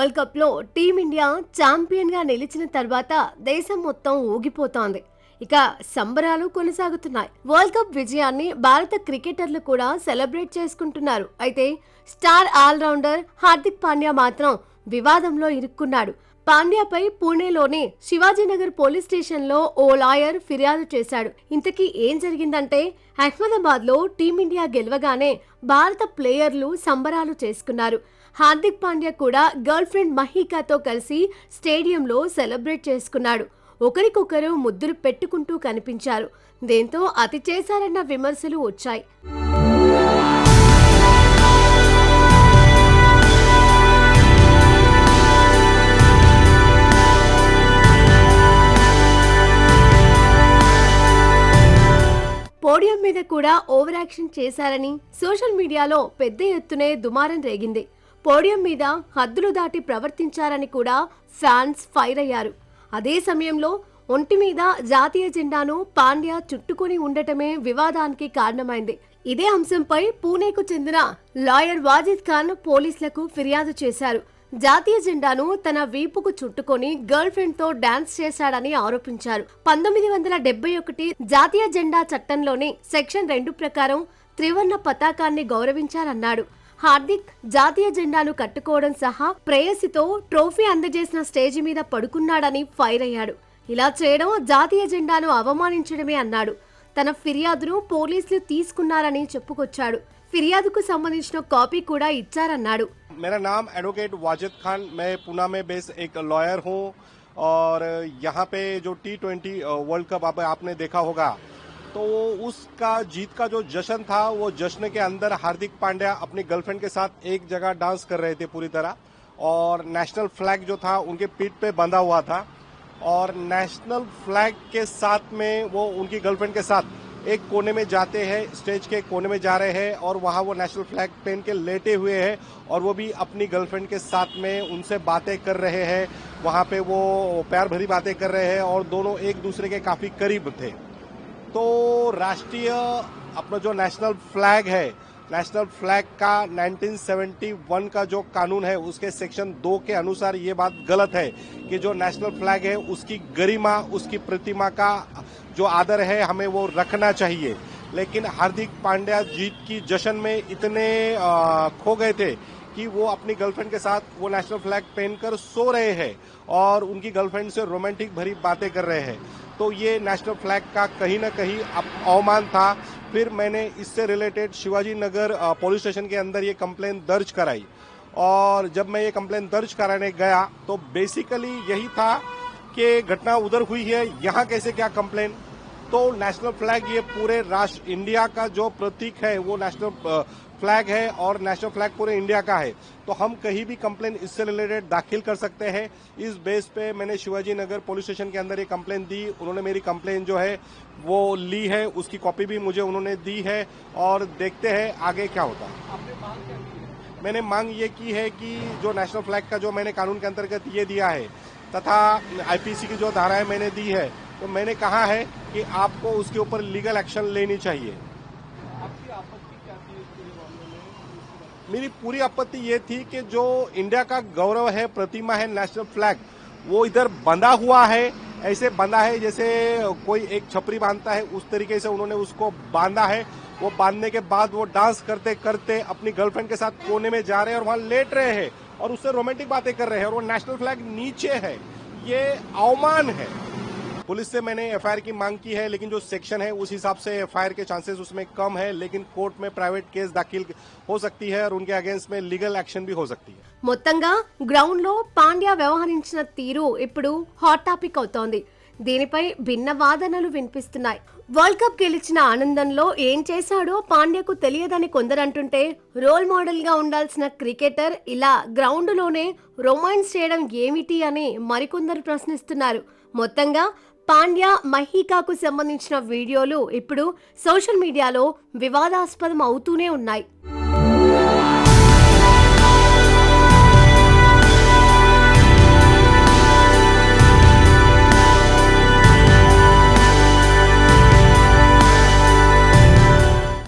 World cup లో team India champion గా నిలిచిన తర్వాత దేశం మొత్తం ఊగిపోతోంది. ఇక సంబరాలు కొనసాగుతున్నాయి. వరల్డ్ కప్ విజయాన్ని భారత క్రికెటర్లు కూడా సెలబ్రేట్ చేసుకుంటున్నారు. అయితే స్టార్ ఆల్రౌండర్ హార్దిక్ పాండ్యా మాత్రం వివాదంలో ఇరుక్కున్నాడు. పాండ్యాపై పూణేలోని శివాజీనగర్ పోలీస్ స్టేషన్ లో ఓ లాయర్ ఫిర్యాదు చేశాడు. ఇంతకీ ఏం జరిగిందంటే, అహ్మదాబాద్ లో టీమిండియా గెలవగానే భారత ప్లేయర్లు సంబరాలు చేసుకున్నారు. హార్దిక్ పాండ్యా కూడా గర్ల్ ఫ్రెండ్ మహీకాతో కలిసి స్టేడియంలో సెలబ్రేట్ చేసుకున్నాడు. ఒకరికొకరు ముద్దులు పెట్టుకుంటూ కనిపించారు. దీంతో అతి చేశారన్న విమర్శలు వచ్చాయి. పోడియం మీద కూడా ఓవర్ యాక్షన్ చేశారని సోషల్ మీడియాలో పెద్ద ఎత్తునే దుమారం రేగింది. పోడియం మీద హద్దులు దాటి ప్రవర్తించారని కూడా ఫ్యాన్స్ ఫైర్ అయ్యారు. అదే సమయంలో ఒంటి మీద జాతీయ జెండాను పాండ్యా చుట్టుకొని ఉండటమే వివాదానికి కారణమైంది. ఇదే అంశంపై పూణేకు చెందిన లాయర్ వాజిద్ ఖాన్ పోలీసులకు ఫిర్యాదు చేశారు. జాతీయ జెండాను తన వీపుకు చుట్టుకొని గర్ల్ ఫ్రెండ్ తో డాన్స్ చేశాడని ఆరోపించారు. 1971 జాతీయ జెండా చట్టంలోని సెక్షన్ 2 ప్రకారం త్రివర్ణ పతాకాన్ని గౌరవించాలన్నాడు. హార్దిక్ జాతీయ జెండాను కట్టుకోవడం సహా ప్రేయసితో ట్రోఫీ అందజేసిన స్టేజి మీద పడుకున్నాడని ఫైర్ అయ్యాడు. ఇలా చేయడం జాతీయ జెండాను అవమానించడమే అన్నాడు. తన ఫిర్యాదును పోలీసులు తీసుకున్నారని చెప్పుకొచ్చాడు. ఫిర్యాదుకు సంబంధించిన కాపీ కూడా ఇచ్చారన్నాడు. मेरा नाम एडवोकेट वाजिद खान, मैं पुणे में बेस एक लॉयर हूं और यहां पे जो T20 वर्ल्ड कप आपने देखा होगा, तो उसका जीत का जो जश्न था, वो जश्न के अंदर हार्दिक पांड्या अपनी गर्लफ्रेंड के साथ एक जगह डांस कर रहे थे पूरी तरह, और नेशनल फ्लैग जो था उनके पीठ पे बंधा हुआ था, और नेशनल फ्लैग के साथ में वो उनकी गर्लफ्रेंड के साथ एक कोने में जाते हैं, स्टेज के कोने में जा रहे हैं, और वहां वो नेशनल फ्लैग पहन के लेटे हुए हैं, और वो भी अपनी गर्लफ्रेंड के साथ में उनसे बातें कर रहे हैं. वहां पे वो प्यार भरी बातें कर रहे हैं और दोनों एक दूसरे के काफी करीब थे. तो राष्ट्रीय अपना जो नेशनल फ्लैग है, नेशनल फ्लैग का 1971 का जो कानून है, उसके सेक्शन 2 के अनुसार ये बात गलत है कि जो नेशनल फ्लैग है उसकी गरिमा, उसकी प्रतिमा का जो आदर है, हमें वो रखना चाहिए. लेकिन हार्दिक पांड्या जीत की जश्न में इतने खो गए थे कि वो अपनी गर्लफ्रेंड के साथ वो नेशनल फ्लैग पहनकर सो रहे हैं और उनकी गर्लफ्रेंड से रोमांटिक भरी बातें कर रहे हैं. तो ये नेशनल फ्लैग का कहीं न कहीं अवमान था. फिर मैंने इससे related Shivaji Nagar police station के अंदर ये कंप्लेन दर्ज कराई, और जब मैं ये कंप्लेन दर्ज कराने गया तो बेसिकली यही था कि घटना उधर हुई है, यहाँ कैसे क्या कंप्लेन. तो नेशनल फ्लैग ये पूरे राष्ट्र इंडिया का जो प्रतीक है वो नेशनल फ्लैग है, और नेशनल फ्लैग पूरे इंडिया का है. तो हम कहीं भी कंप्लेन इससे रिलेटेड दाखिल कर सकते हैं. इस बेस पे मैंने शिवाजी नगर पुलिस स्टेशन के अंदर ये कंप्लेन दी. उन्होंने मेरी कंप्लेन जो है वो ली है, उसकी कॉपी भी मुझे उन्होंने दी है, और देखते हैं आगे क्या होता है. मैंने मांग ये की है कि जो नेशनल फ्लैग का जो मैंने कानून के अंतर्गत ये दिया है, तथा IPC की जो धाराएं मैंने दी है, तो मैंने कहा है कि आपको उसके ऊपर लीगल एक्शन लेनी चाहिए. आपकी आपत्ति क्या थी इसके मामले में? मेरी पूरी आपत्ति ये थी कि जो इंडिया का गौरव है, प्रतिमा है, नेशनल फ्लैग, वो इधर बंधा हुआ है. ऐसे बंधा है जैसे कोई एक छपरी बांधता है, उस तरीके से उन्होंने उसको बांधा है. वो बांधने के बाद वो डांस करते करते अपनी गर्लफ्रेंड के साथ कोने में जा रहे हैं और वहां लेट रहे हैं और उससे रोमांटिक बातें कर रहे हैं, और वो नेशनल फ्लैग नीचे है. ये अवमान है. पुलिस से मैंने FIR की मांग की है, लेकिन जो सेक्शन है उस हिसाब से FIR के चांसेस उसमें कम है, लेकिन कोर्ट में प्राइवेट केस दाखिल हो सकती है और उनके अगेंस्ट में लीगल एक्शन भी हो सकती है. మొత్తంగా గ్రౌండ్ లో పాండ్యా వ్యవహరించిన తీరు ఇప్పుడు హాట్ టాపిక్ అవుతోంది. దీనిపై భిన్న వాదనలు వినిపిస్తున్నాయి. వరల్డ్ కప్ గెలిచిన ఆనందంలో ఏం చేశాడో పాండ్యాకు తెలియదని కొందరంటుంటే, రోల్ మోడల్ గా ఉండాల్సిన క్రికెటర్ ఇలా గ్రౌండ్ లోనే రొమాన్స్ చేయడం ఏమిటి అని మరికొందరు ప్రశ్నిస్తున్నారు. మొత్తంగా పాండ్యా మహీకాకు సంబంధించిన వీడియోలు ఇప్పుడు సోషల్ మీడియాలో వివాదాస్పదం అవుతూనే ఉన్నాయి.